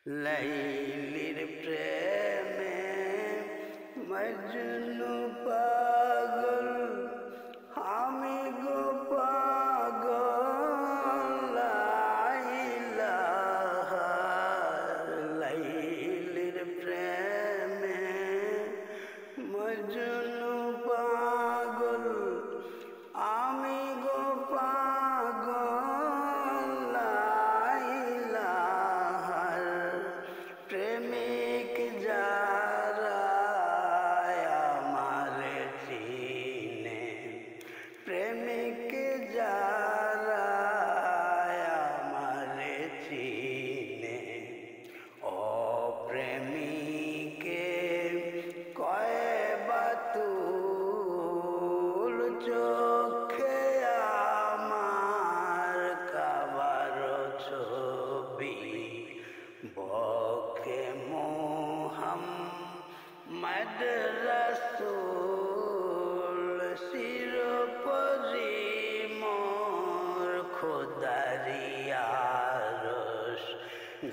লাইলির প্রেমে মজনু পাগল, আমি গো পাগল। লাইলির প্রেমে মজনু পাগল, আমি গো পাগল। প্রেমিক যারা আমারে চিনে, প্রেমিক যারা আমারে চিনে, ও প্রেমিকে কয় বাতুল চোখে আমার কাবার ছবি, বকে মোহাম্মদ রাসূল। শিরোপরি মোর খোদারি আরশ,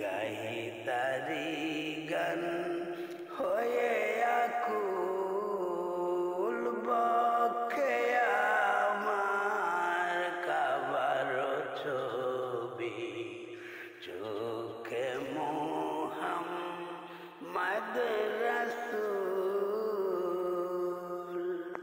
গাহি তারি গান হয়ে আকুল, বকে আমার কাবার ছবি, চোখে মোহাম্মদ